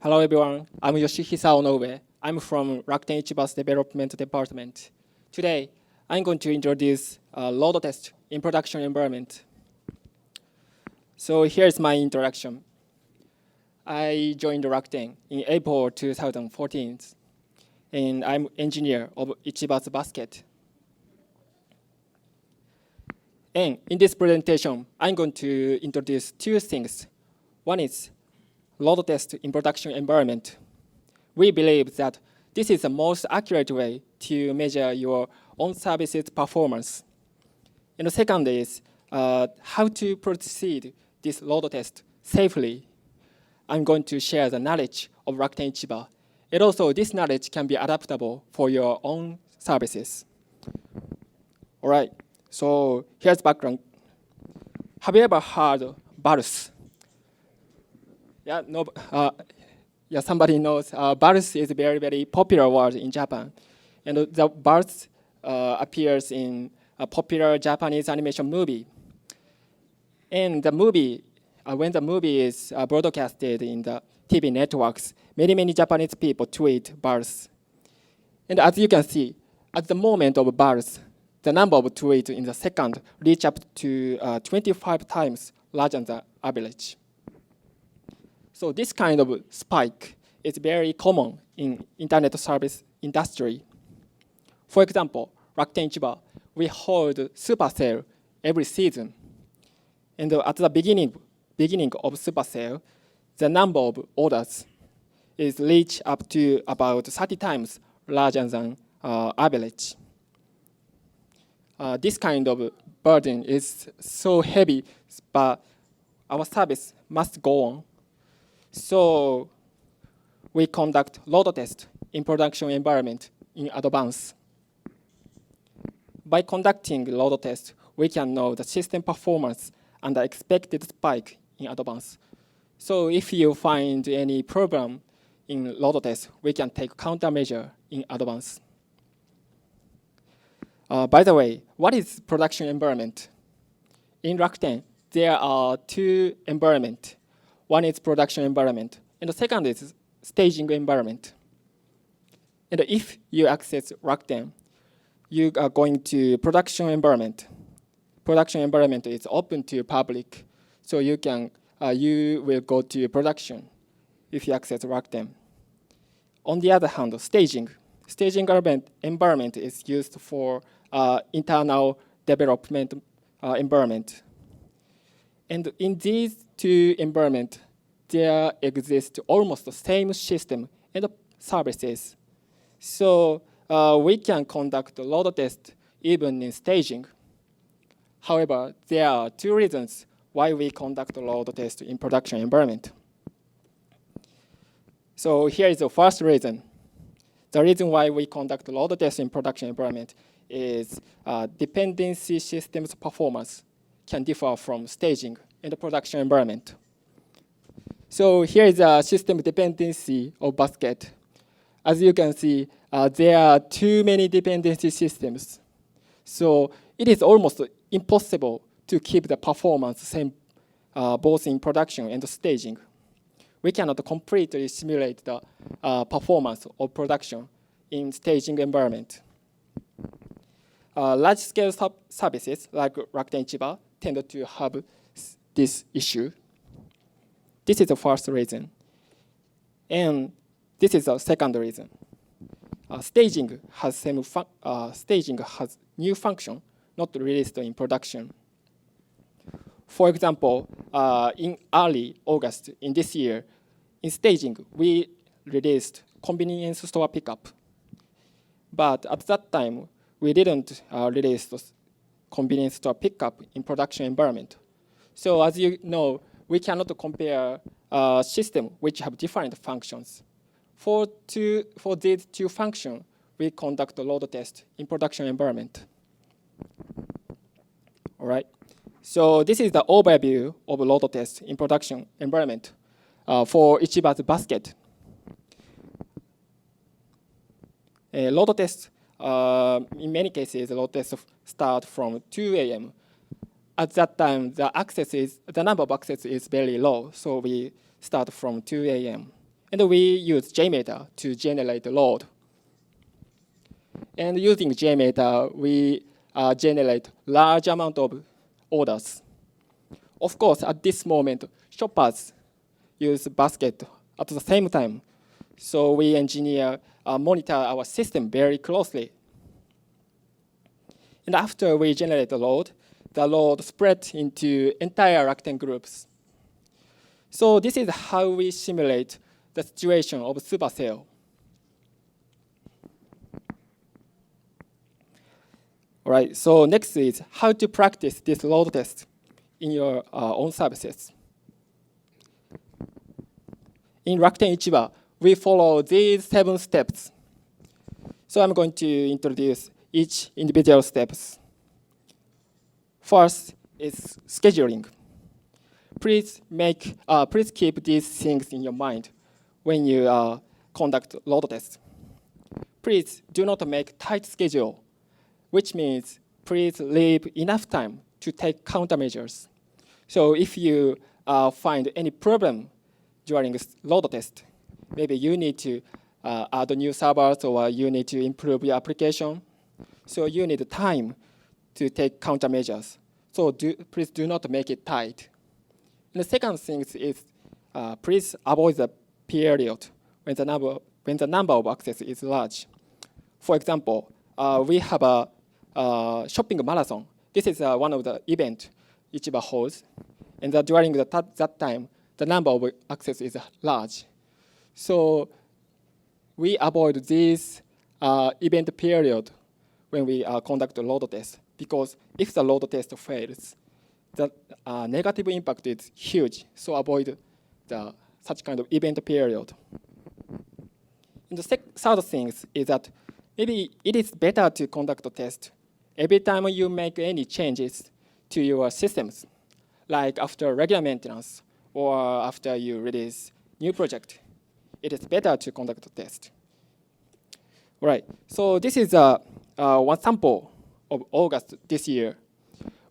Hello everyone, I'm Yoshihisa Onoue. I'm from Rakuten Ichiba's development department. Today, I'm going to introduce load test in production environment. So here's my introduction. I joined Rakuten in April 2014, and I'm engineer of Ichiba's basket. And in this presentation, I'm going to introduce two things. One is load test in production environment. We believe that this is the most accurate way to measure your own service's performance. And the second is how to proceed this load test safely. I'm going to share the knowledge of Rakuten Ichiba. And also, this knowledge can be adaptable for your own services. All right, so here's background. Have you ever heard BARS? Yeah, no. Yeah, somebody knows. BARS is a very, very popular word in Japan. And the BARS appears in a popular Japanese animation movie. And the movie, when the movie is broadcasted in the TV networks, many Japanese people tweet BARS. And as you can see, at the moment of BARS, the number of tweets in the second reach up to 25 times larger than the average. So this kind of spike is very common in internet service industry. For example, Rakuten Ichiba, we hold super sale every season. And at the beginning of super sale, the number of orders is reach up to about 30 times larger than average. This kind of burden is so heavy, but our service must go on. So we conduct load test in production environment in advance. By conducting load test, we can know the system performance and the expected spike in advance. So if you find any problem in load test, we can take countermeasure in advance. By the way, what is production environment? In Rakuten, there are two environments. One is production environment, and the second is staging environment. And if you access Rakuten, you are going to production environment. Production environment is open to public, so you will go to production if you access Rakuten. On the other hand, staging environment is used for internal development environment. And in these two environments, there exists almost the same system and services. So we can conduct load test even in staging. However, there are two reasons why we conduct load test in production environment. So here is the first reason. The reason why we conduct load test in production environment is dependency systems performance can differ from staging in the production environment. So here is a system dependency of basket. As you can see, there are too many dependency systems. So it is almost impossible to keep the performance same both in production and staging. We cannot completely simulate the performance of production in staging environment. Large-scale services like Rakuten Ichiba tend to have this issue. This is the first reason. And this is the second reason. Staging has new function not released in production. For example, in early August in this year, in staging, we released convenience store pickup. But at that time, we didn't release the convenience store pickup in production environment. So as you know, we cannot compare systems which have different functions. For these two functions, we conduct a load test in production environment. All right. So this is the overview of load test in production environment for Ichiba's basket. Load test, in many cases, load tests start from 2 a.m. At that time, the number of access is very low, so we start from 2 a.m. And we use JMeter to generate the load. And using JMeter, we generate large amount of orders. Of course, at this moment, shoppers use basket at the same time. So we engineer monitor our system very closely. And after we generate the load spread into entire Rakuten groups. So this is how we simulate the situation of supercell. All right, so next is how to practice this load test in your own services. In Rakuten Ichiba, we follow these 7 steps. So I'm going to introduce each individual steps. First is scheduling. Please keep these things in your mind when you conduct load tests. Please do not make tight schedule, which means please leave enough time to take countermeasures. So if you find any problem during this load test, maybe you need to add new servers or you need to improve your application. So you need time to take countermeasures. So please do not make it tight. And the second thing is please avoid the period when the number of access is large. For example, we have a shopping marathon. This is one of the events Ichiba holds. And during that time, the number of access is large. So we avoid this event period when we conduct the load test, because if the load test fails, the negative impact is huge. So avoid such kind of event period. And the third thing is that maybe it is better to conduct a test every time you make any changes to your systems, like after regular maintenance or after you release new project. It is better to conduct a test. All right, so this is one sample of August this year.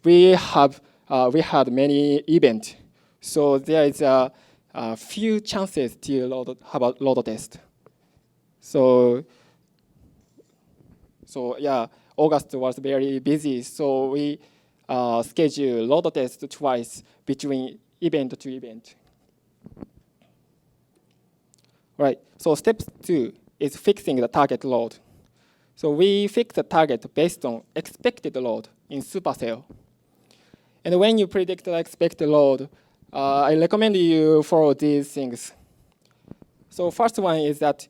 We had many events, so there is a few chances to have a load test. So yeah, August was very busy, so we schedule load test twice between event to event. Right, so step 2 is fixing the target load. So we fix the target based on expected load in supercell. And when you predict the expected load, I recommend you follow these things. So first one is that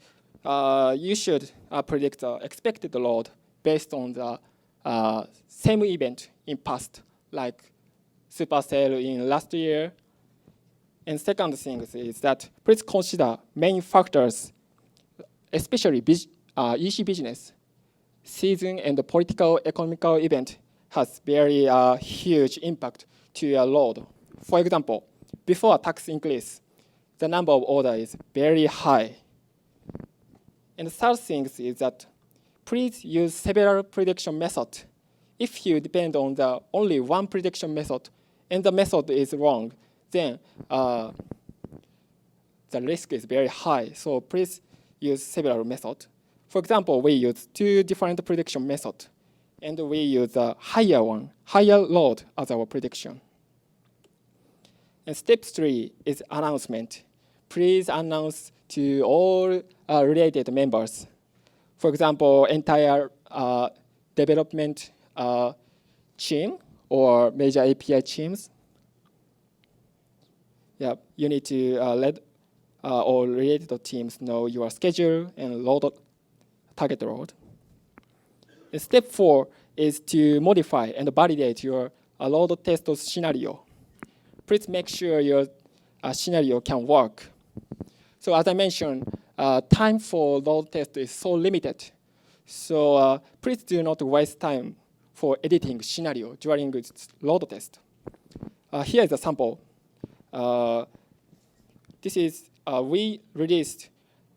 you should predict the expected load based on the same event in past, like supercell in last year. And second thing is that please consider main factors, especially EC business. Season and the political economical event has very huge impact to your load. For example, before a tax increase, the number of orders is very high. And the third thing is that please use several prediction methods. If you depend on the only one prediction method and the method is wrong, then the risk is very high. So please use several methods. For example, we use 2 different prediction methods, and we use a higher load as our prediction. And step 3 is announcement. Please announce to all related members. For example, entire development team or major API teams. Yeah, you need to let all related teams know your schedule and target load. And step 4 is to modify and validate your load test scenario. Please make sure your scenario can work. So as I mentioned, time for load test is so limited. So please do not waste time for editing scenario during this load test. Here is a sample. This is, we released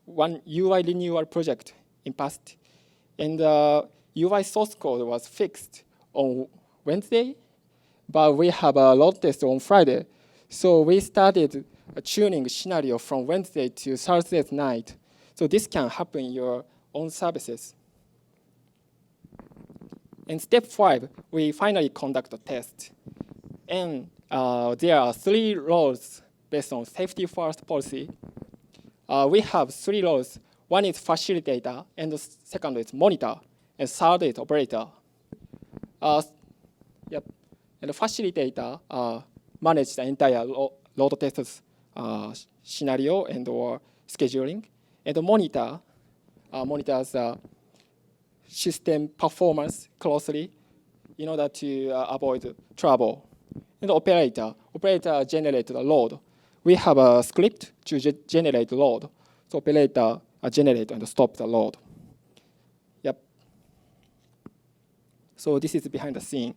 one UI renewal project in past, and UI source code was fixed on Wednesday, but we have a load test on Friday. So we started a tuning scenario from Wednesday to Thursday night. So this can happen in your own services. In step 5, we finally conduct a test. And there are 3 roles based on safety first policy. We have 3 roles. One is facilitator, and the second is monitor, and third is operator. Yep. And the facilitator manages the entire load test scenario and or scheduling. And the monitor monitors system performance closely in order to avoid trouble. And the operator generates the load. We have a script to generate load. So operator generate and stop the load. Yep. So this is behind the scene.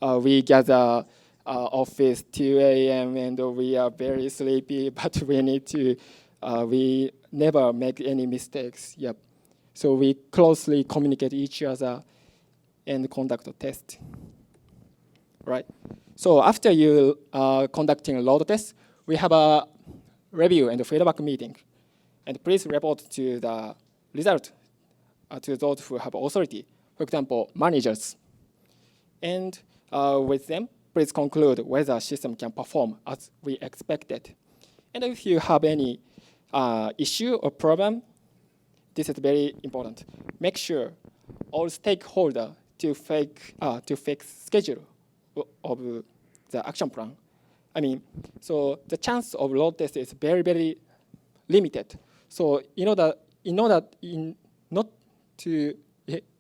We gather office 2 a.m. and we are very sleepy, but we need to, we never make any mistakes. Yep. So we closely communicate each other and conduct a test. Right. So after you conducting a load test, we have a review and a feedback meeting. And please report to the result to those who have authority, for example, managers. And with them, please conclude whether the system can perform as we expected. And if you have any issue or problem, this is very important. Make sure all stakeholders to fix schedule of the action plan. I mean, so the chance of load test is very, very limited. So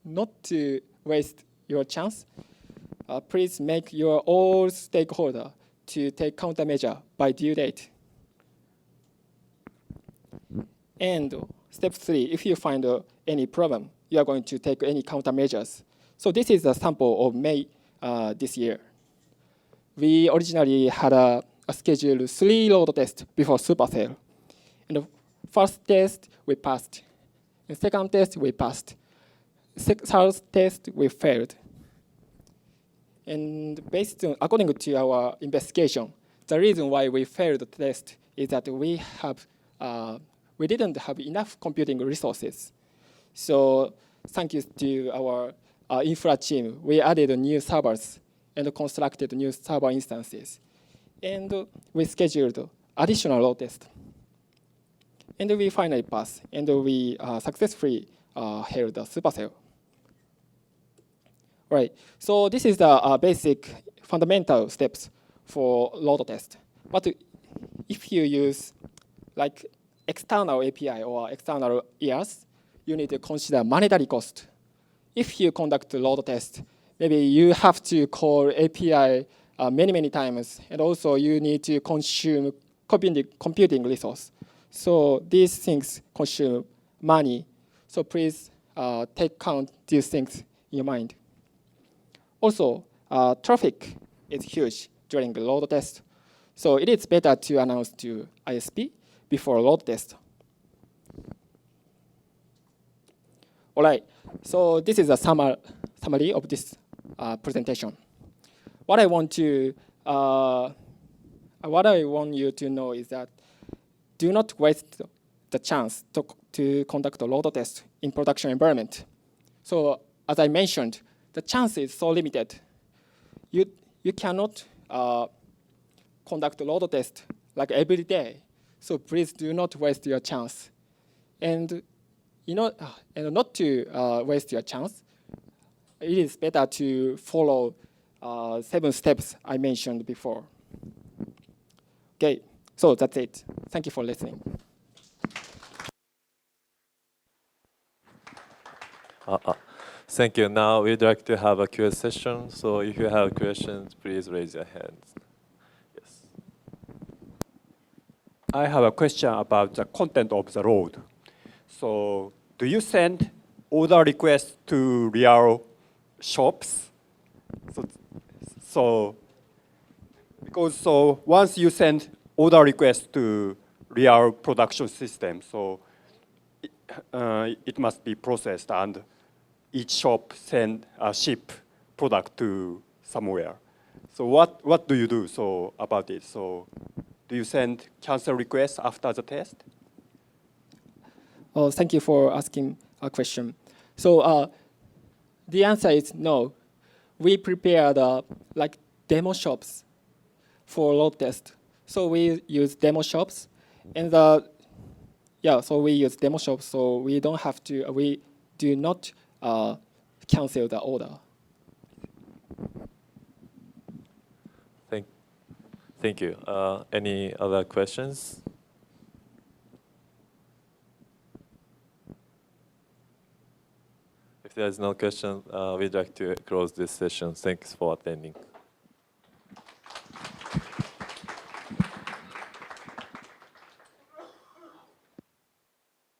not to waste your chance, please make your all stakeholder to take countermeasure by due date. And step 3, if you find any problem, you are going to take any countermeasures. So this is a sample of May this year. We originally had a scheduled 3 load tests before supercell. And the first test, we passed. The second test, we passed. Third test, we failed. And according to our investigation, the reason why we failed the test is that we didn't have enough computing resources. So thank you to our infra team, we added new servers and constructed new server instances. And we scheduled additional load tests. And we finally passed, and we successfully held the supercell. Right, so this is the basic fundamental steps for load test. But if you use like external API or external ERs, you need to consider monetary cost. If you conduct a load test, maybe you have to call API many times, and also you need to consume computing resource. So these things consume money. So please take count these things in your mind. Also, traffic is huge during the load test. So it is better to announce to ISP before load test. All right, so this is a summary of this presentation. What I want you to know is that do not waste the chance to conduct a load test in production environment. So as I mentioned, the chance is so limited. You cannot conduct a load test like every day. So please do not waste your chance. And and not to waste your chance, it is better to follow 7 steps I mentioned before. Okay, so that's it. Thank you for listening. Thank you. Now we'd like to have a Q&A session. So if you have questions, please raise your hands. Yes. I have a question about the content of the load. So do you send order requests to real shops? Because once you send order requests to real production system, so it must be processed and each shop ship product to somewhere. So what do you do about it? So do you send cancel requests after the test? Oh, thank you for asking a question. So the answer is no. We prepared like demo shops for load test. So we use demo shops, and so we use demo shops. So we don't have to. We do not cancel the order. Thank you. Any other questions? If there is no question, we'd like to close this session. Thanks for attending.